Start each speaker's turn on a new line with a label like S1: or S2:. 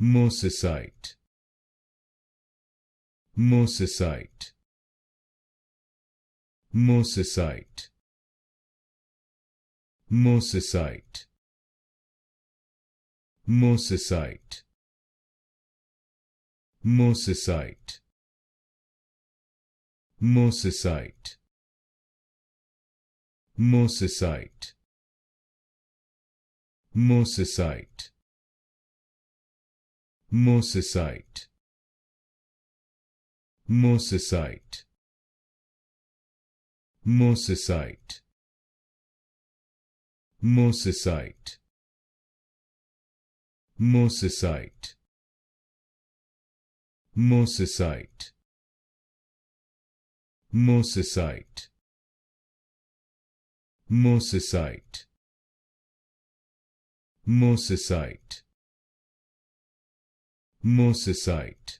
S1: Mosesite, Mosesite, Mosesite, Mosesite, Mosesite, Mosesite, Mosesite, Mosesite, Mosesite, Mosesite, Mosesite, Mosesite, Mosesite, Mosesite, Mosesite, Mosesite, Mosesite, Mosesite, Mosesite,